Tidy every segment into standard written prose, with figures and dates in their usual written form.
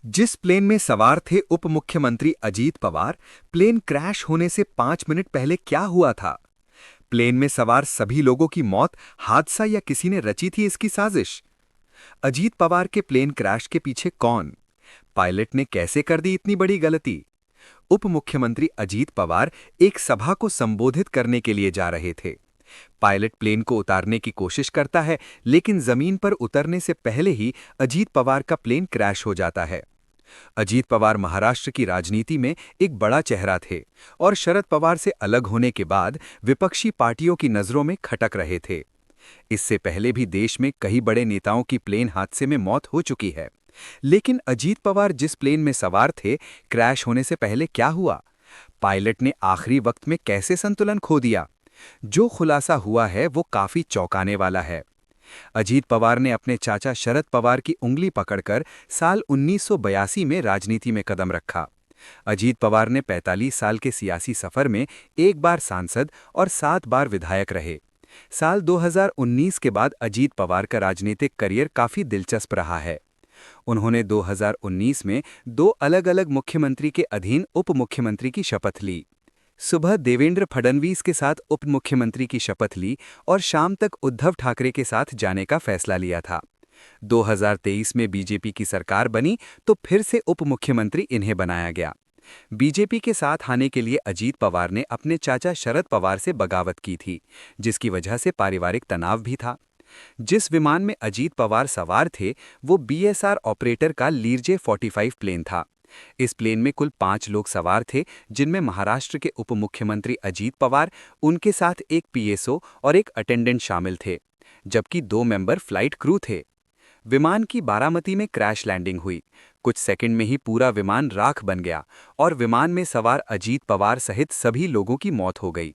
जिस प्लेन में सवार थे उप मुख्यमंत्री अजीत पवार, प्लेन क्रैश होने से 5 मिनट पहले क्या हुआ था? प्लेन में सवार सभी लोगों की मौत हादसा या किसी ने रची थी इसकी साजिश? अजीत पवार के प्लेन क्रैश के पीछे कौन? पायलट ने कैसे कर दी इतनी बड़ी गलती? उप मुख्यमंत्री अजीत पवार एक सभा को संबोधित करने के लिए जा रहे थे। पायलट प्लेन को उतारने की कोशिश करता है, लेकिन जमीन पर उतरने से पहले ही अजीत पवार का प्लेन क्रैश हो जाता है। अजीत पवार महाराष्ट्र की राजनीति में एक बड़ा चेहरा थे और शरद पवार से अलग होने के बाद विपक्षी पार्टियों की नजरों में खटक रहे थे। इससे पहले भी देश में कई बड़े नेताओं की प्लेन हादसे में मौत हो चुकी है। लेकिन अजीत पवार जिस प्लेन में सवार थे, क्रैश होने से पहले क्या हुआ? पायलट ने आखिरी वक्त में कैसे संतुलन खो दिया? जो खुलासा हुआ है वो काफी चौंकाने वाला है। अजीत पवार ने अपने चाचा शरद पवार की उंगली पकड़कर साल 1982 में राजनीति में कदम रखा। अजीत पवार ने 45 साल के सियासी सफर में एक बार सांसद और 7 बार विधायक रहे। साल 2019 के बाद अजीत पवार का राजनीतिक करियर काफी दिलचस्प रहा है। उन्होंने 2019 में 2 अलग-अलग मुख्यमंत्री के अधीन उप मुख्यमंत्री की शपथ ली। सुबह देवेंद्र फडणवीस के साथ उप मुख्यमंत्री की शपथ ली और शाम तक उद्धव ठाकरे के साथ जाने का फैसला लिया था। 2023 में बीजेपी की सरकार बनी तो फिर से उप मुख्यमंत्री इन्हें बनाया गया। बीजेपी के साथ आने के लिए अजीत पवार ने अपने चाचा शरद पवार से बगावत की थी, जिसकी वजह से पारिवारिक तनाव भी था। जिस विमान में अजीत पवार सवार थे वो बीएसआर ऑपरेटर का लीरजे 45 प्लेन था। इस प्लेन में कुल 5 लोग सवार थे, जिनमें महाराष्ट्र के उप मुख्यमंत्री अजीत पवार, उनके साथ एक पीएसओ और एक अटेंडेंट शामिल थे, जबकि 2 मेंबर फ्लाइट क्रू थे। विमान की बारामती में क्रैश लैंडिंग हुई। कुछ सेकंड में ही पूरा विमान राख बन गया और विमान में सवार अजीत पवार सहित सभी लोगों की मौत हो गई।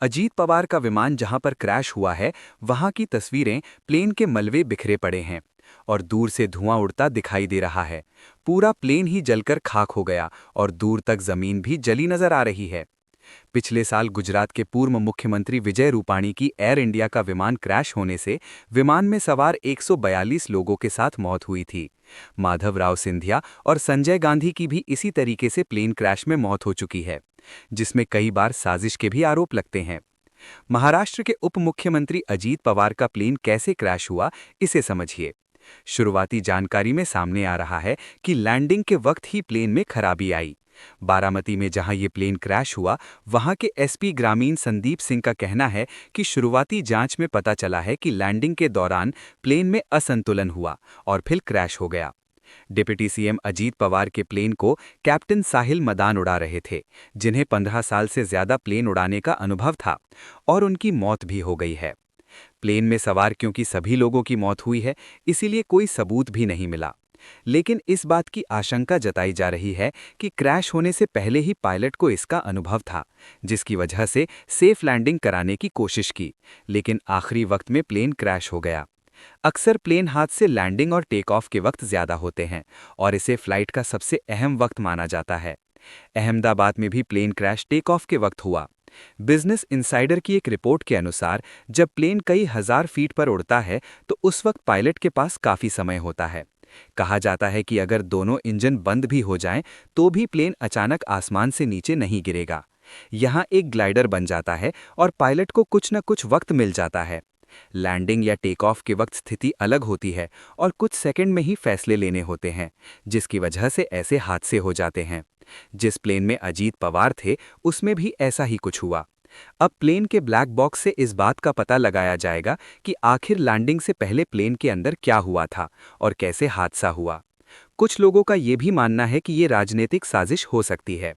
अजीत पवार का विमान जहां पर क्रैश हुआ है, वहां की तस्वीरें प्लेन के मलबे बिखरे पड़े हैं और दूर से धुआं उड़ता दिखाई दे रहा है। पूरा प्लेन ही जलकर खाक हो गया और दूर तक जमीन भी जली नजर आ रही है। पिछले साल गुजरात के पूर्व मुख्यमंत्री विजय रूपाणी की एयर इंडिया का विमान क्रैश होने से विमान में सवार 142 लोगों के साथ मौत हुई थी। माधवराव सिंधिया और संजय गांधी की भी इसी तरीके से प्लेन क्रैश में मौत हो चुकी है, जिसमें कई बार साजिश के भी आरोप लगते हैं। महाराष्ट्र के उप मुख्यमंत्री अजीत पवार का प्लेन कैसे क्रैश हुआ, इसे समझिए। शुरुआती जानकारी में सामने आ रहा है कि लैंडिंग के वक्त ही प्लेन में खराबी आई। बारामती में जहां ये प्लेन क्रैश हुआ, वहां के एसपी ग्रामीण संदीप सिंह का कहना है कि शुरुआती जांच में पता चला है कि लैंडिंग के दौरान प्लेन में असंतुलन हुआ और फिर क्रैश हो गया। डिप्टी सीएम अजीत पवार के प्लेन को कैप्टन साहिल मदान उड़ा रहे थे, जिन्हें 15 साल से ज्यादा प्लेन उड़ाने का अनुभव था, और उनकी मौत भी हो गई है। प्लेन में सवार क्योंकि सभी लोगों की मौत हुई है, इसीलिए कोई सबूत भी नहीं मिला। लेकिन इस बात की आशंका जताई जा रही है कि क्रैश होने से पहले ही पायलट को इसका अनुभव था, जिसकी वजह से सेफ लैंडिंग कराने की कोशिश की, लेकिन आखिरी वक्त में प्लेन क्रैश हो गया। अक्सर प्लेन हादसे लैंडिंग और टेक ऑफ के वक्त ज्यादा होते हैं और इसे फ्लाइट का सबसे अहम वक्त माना जाता है। अहमदाबाद में भी प्लेन क्रैश टेक ऑफ के वक्त हुआ। बिजनेस इनसाइडर की एक रिपोर्ट के अनुसार जब प्लेन कई हजार फीट पर उड़ता है तो उस वक्त पायलट के पास काफी समय होता है। कहा जाता है कि अगर दोनों इंजन बंद भी हो जाएं, तो भी प्लेन अचानक आसमान से नीचे नहीं गिरेगा। यहां एक ग्लाइडर बन जाता है और पायलट को कुछ न कुछ वक्त मिल जाता है। लैंडिंग या टेक ऑफ के वक्त स्थिति अलग होती है और कुछ सेकंड में ही फैसले लेने होते हैं, जिसकी वजह से ऐसे हादसे हो जाते हैं। जिस प्लेन में अजीत पवार थे, उसमें भी ऐसा ही कुछ हुआ। अब प्लेन के ब्लैक बॉक्स से इस बात का पता लगाया जाएगा कि आखिर लैंडिंग से पहले प्लेन के अंदर क्या हुआ था और कैसे हादसा हुआ। कुछ लोगों का यह भी मानना है कि ये राजनीतिक साजिश हो सकती है।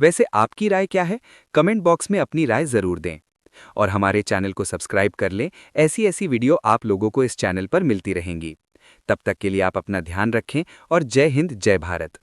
वैसे आपकी राय क्या है? कमेंट बॉक्स में अपनी राय जरूर दें और हमारे चैनल को सब्सक्राइब कर लें। ऐसी ऐसी वीडियो आप लोगों को इस चैनल पर मिलती रहेंगी। तब तक के लिए आप अपना ध्यान रखें और जय हिंद, जय भारत।